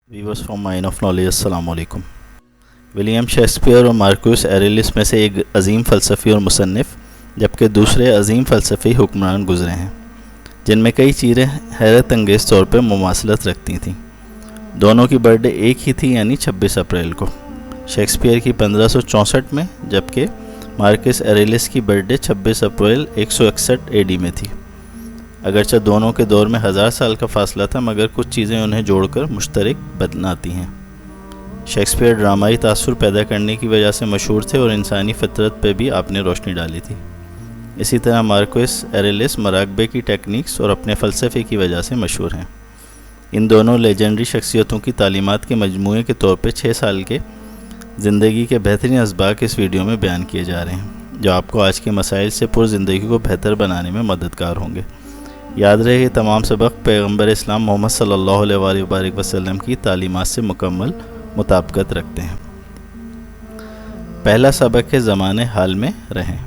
Viewers from mine of knowledge, अस्सलाम वालेकुम। William Shakespeare और मार्क्यूस एरेलिस में से एक अजीम फ़लसफ़ी और मुसन्निफ़, जबकि दूसरे अजीम फ़लसफ़ी हुक्मरान गुज़रे हैं जिनमें कई चीज़ें हैरत अंगेज़ तौर पर मुमासलत रखती थीं। दोनों की बर्थडे एक ही थी, यानी 26 अप्रैल को। शेक्सपियर की 1564 में, जबकि मार्क्यूस एरेलिस की बर्थडे 26 अप्रैल 161 AD में थी। अगरचे दोनों के दौर में 1000 साल का फासला था, मगर कुछ चीज़ें उन्हें जोड़कर मुश्तरक बनाती हैं। शेक्सपियर ड्रामाई तासुर पैदा करने की वजह से मशहूर थे और इंसानी फितरत पर भी आपने रोशनी डाली थी। इसी तरह मार्क्यूस एरेलिस मराकबे की टेक्निक्स और अपने फ़लसफ़े की वजह से मशहूर हैं। इन दोनों लेजेंडरी शख्सियतों की तालीमात के मजमूए के तौर पर 6 साल के ज़िंदगी के बेहतरीन असबाक इस वीडियो में बयान किए जा रहे हैं, जो आपको आज के मसाइल से पुर ज़िंदगी को बेहतर बनाने में मददगार होंगे। याद रहे, ये तमाम सबक पैगम्बर इस्लाम मोहम्मद सल्लल्लाहु अलैहि वसल्लम की तालीमात से मुकम्मल मुताबिकत रखते हैं। पहला सबक है ज़माने हाल में रहें।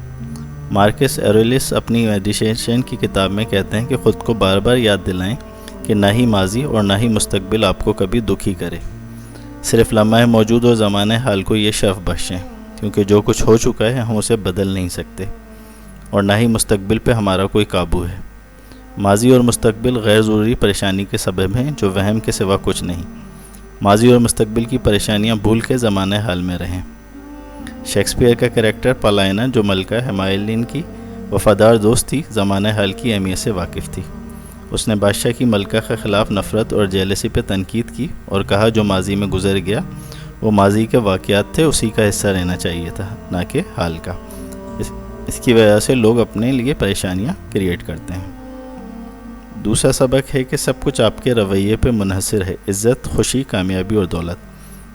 मार्क्यूस एरेलिस अपनी मेडिटेशन की किताब में कहते हैं कि ख़ुद को बार बार याद दिलाएं कि ना ही माजी और ना ही मुस्तकबिल आपको कभी दुखी करे। सिर्फ लम्हा मौजूद और ज़माने हाल को ये शर्फ बख्शें, क्योंकि जो कुछ हो चुका है हम उसे बदल नहीं सकते, और ना ही मुस्तकबिल पे हमारा कोई काबू है। माजी और मुस्तकबिल गैर ज़रूरी परेशानी के सबब हैं, जो वहम के सिवा कुछ नहीं। माजी और मुस्तकबिल की परेशानियां भूल के ज़माने हाल में रहें। शेक्सपियर का करैक्टर पलायना, जो मलका हेमाइलिन की वफ़ादार दोस्त थी, ज़माने हाल की अहमियत से वाकिफ़ थी। उसने बादशाह की मलका के ख़िलाफ़ नफ़रत और जेलसी पे तनकीद की और कहा जो माजी में गुज़र गया वो माजी के वाक़यात थे, उसी का हिस्सा रहना चाहिए था, ना कि हाल का। इसकी वजह से लोग अपने लिए परेशानियाँ क्रिएट करते हैं। दूसरा सबक है कि सब कुछ आपके रवैये पे मुनहसर है। इज़्ज़त, खुशी, कामयाबी और दौलत,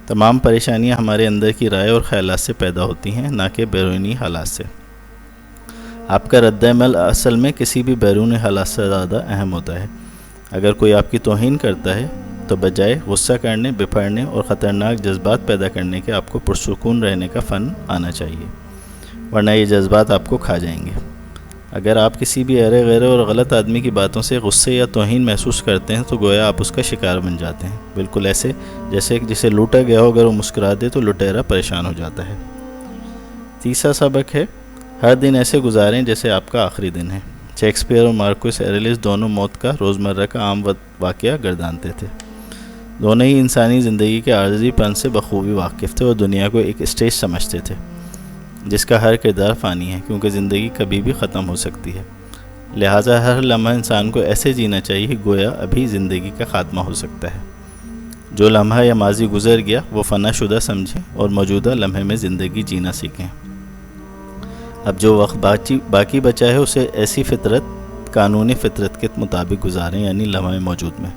तमाम परेशानियां हमारे अंदर की राय और ख़यालात से पैदा होती हैं, ना कि बैरूनी हालात से। आपका रद्द-ए-अमल असल में किसी भी बैरूनी हालात से ज़्यादा अहम होता है। अगर कोई आपकी तौहीन करता है तो बजाय गुस्सा करने, बिफरने और ख़तरनाक जज्बात पैदा करने के आपको पुरसुकून रहने का फ़न आना चाहिए, वरना ये जज्बात आपको खा जाएंगे। अगर आप किसी भी अरे गैरे और गलत आदमी की बातों से गुस्से या तौहीन महसूस करते हैं तो गोया आप उसका शिकार बन जाते हैं, बिल्कुल ऐसे जैसे जिसे लूटा गया हो, अगर वो मुस्कुरा दे तो लुटेरा परेशान हो जाता है। तीसरा सबक है हर दिन ऐसे गुजारें जैसे आपका आखिरी दिन है। शेक्सपियर और मार्क्यूस एरेलिस दोनों मौत का रोज़मर्रा का आम वाक़या गर्दानते थे। दोनों ही इंसानी ज़िंदगी के आर्ज़ीपन से बखूबी वाकिफ़ थे और दुनिया को एक स्टेज समझते थे जिसका हर किरदार फ़ानी है, क्योंकि ज़िंदगी कभी भी ख़त्म हो सकती है। लिहाजा हर लम्हा इंसान को ऐसे जीना चाहिए गोया अभी ज़िंदगी का ख़ात्मा हो सकता है। जो लम्हा या माजी गुज़र गया वो फ़नाशुदा समझें और मौजूदा लम्हे में ज़िंदगी जीना सीखें। अब जो वक्त बाकी बचा है उसे ऐसी फ़ितरत, कानूनी फ़ितरत के मुताबिक गुजारें, यानी लम्हा मौजूद में।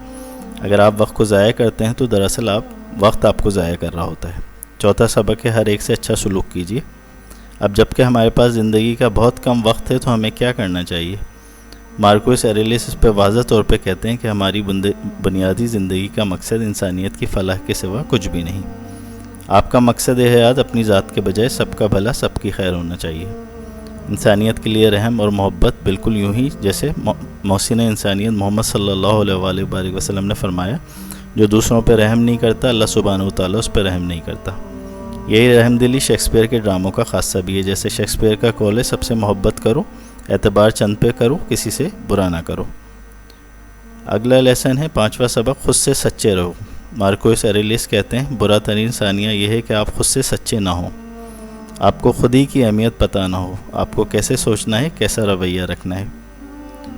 अगर आप वक्त को ज़ाया करते हैं तो दरअसल वक्त आपको ज़ाया कर रहा होता है। चौथा सबक है हर एक से अच्छा सलूक कीजिए। अब जबकि हमारे पास ज़िंदगी का बहुत कम वक्त है तो हमें क्या करना चाहिए? मार्क्यूस एरेलिस इस पर वाज़ह तौर पे कहते हैं कि हमारी बुनियादी ज़िंदगी का मकसद इंसानियत की फलाह के सिवा कुछ भी नहीं। आपका मकसद हयात अपनी ज़ात के बजाय सबका भला, सबकी खैर होना चाहिए। इंसानियत के लिए रहम और मोहब्बत, बिल्कुल यूँ ही जैसे मोहसिन इंसानियत मोहम्मद सल्लल्लाहु अलैहि वसल्लम ने फरमाया, जो दूसरों पर रहम नहीं करता अल्लाह सुब्हानहू व तआला उस पर रहम नहीं करता। यही रहमदिली शेक्सपियर के ड्रामों का खासा भी है। जैसे शेक्सपियर का कौल है, सबसे मोहब्बत करो, एतबार चंद पे करो, किसी से बुरा ना करो। अगला लेसन है पांचवा सबक, खुद से सच्चे रहो। मार्क्यूस एरेलिस कहते हैं बुरा तरीन सानिया यह है कि आप खुद से सच्चे ना हो, आपको खुद ही की अहमियत पता ना हो, आपको कैसे सोचना है, कैसा रवैया रखना है।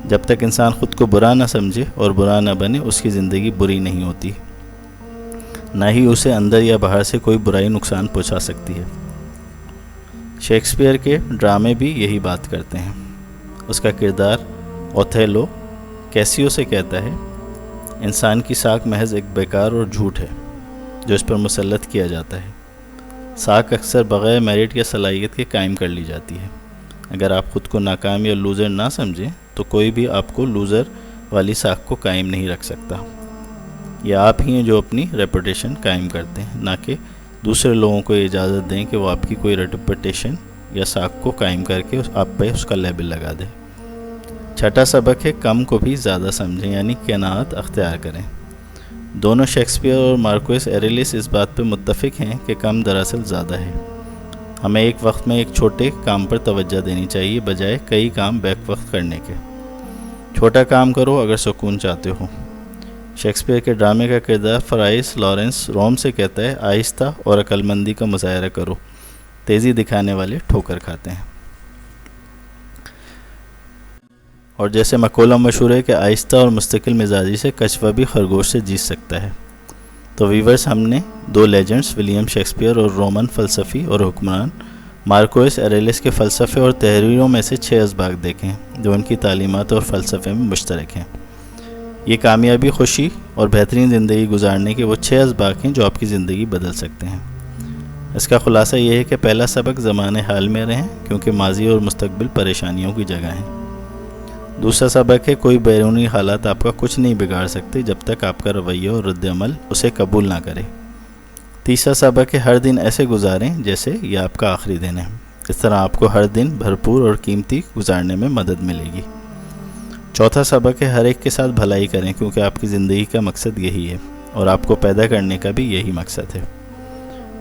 जब तक इंसान ख़ुद को बुरा ना समझे और बुरा ना बने, उसकी ज़िंदगी बुरी नहीं होती, ना ही उसे अंदर या बाहर से कोई बुराई नुकसान पहुंचा सकती है। शेक्सपियर के ड्रामे भी यही बात करते हैं। उसका किरदार ओथेलो कैसियो से कहता है, इंसान की साख महज एक बेकार और झूठ है जो इस पर मुसल्लत किया जाता है। साख अक्सर बग़ैर मेरिट या सलाहियत के कायम कर ली जाती है। अगर आप ख़ुद को नाकाम या लूज़र ना समझें तो कोई भी आपको लूज़र वाली साख को कायम नहीं रख सकता। या आप ही हैं जो अपनी रेपुटेशन कायम करते हैं, ना कि दूसरे लोगों को इजाज़त दें कि वो आपकी कोई रेपुटेशन या साख को कायम करके आप पे उसका लेबल लगा दें। छठा सबक है कम को भी ज़्यादा समझें, यानी क़नाअत अख्तियार करें। دونوں شیکسپیئر اور مارکوس ایریلس اس بات پہ متفق ہیں کہ کم دراصل زیادہ ہے۔ ہمیں ایک وقت میں ایک چھوٹے کام پر توجہ دینی چاہیے بجائے کئی کام بیک وقت کرنے کے۔ چھوٹا کام کرو اگر سکون چاہتے ہو۔ شیکسپیئر کے ڈرامے کا کردار فرائس لارنس روم سے کہتا ہے، آہستہ اور عقل مندی کا مظاہرہ کرو، تیزی دکھانے والے ٹھوکر کھاتے ہیں۔ اور جیسے مقولہ مشہور ہے کہ آہستہ اور مستقل مزاجی سے کچھوا بھی خرگوش سے جیت سکتا ہے۔ تو ویورز، ہم نے دو لیجنڈز ولیم شیکسپیئر اور رومن فلسفی اور حکمران مارکوس ایریلس کے فلسفے اور تحریروں میں سے 6 اسباق دیکھیں جو ان کی تعلیمات اور فلسفے میں مشترک ہیں۔ یہ کامیابی، خوشی اور بہترین زندگی گزارنے کے وہ 6 اسباق ہیں جو آپ کی زندگی بدل سکتے ہیں۔ اس کا خلاصہ یہ ہے کہ پہلا سبق، زمانے حال میں رہیں کیونکہ ماضی اور مستقبل پریشانیوں کی جگہ ہیں۔ دوسرا سبق ہے، کوئی بیرونی حالات آپ کا کچھ نہیں بگاڑ سکتے جب تک آپ کا رویہ اور رد عمل اسے قبول نہ کرے۔ تیسرا سبق ہے، ہر دن ایسے گزاریں جیسے یہ آپ کا آخری دن ہے، اس طرح آپ کو ہر دن بھرپور اور قیمتی گزارنے میں مدد ملے گی۔ چوتھا سبق ہے، ہر ایک کے ساتھ بھلائی کریں کیونکہ آپ کی زندگی کا مقصد یہی ہے اور آپ کو پیدا کرنے کا بھی یہی مقصد ہے۔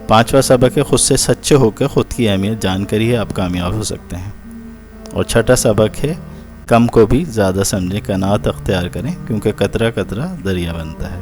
پانچواں سبق ہے، خود سے سچے ہو کر خود کی اہمیت جان کر ہی آپ کامیاب ہو سکتے ہیں۔ اور چھٹا سبق ہے، کم کو بھی زیادہ سمجھیں، قناعت اختیار کریں کیونکہ قطرہ قطرہ دریا بنتا ہے۔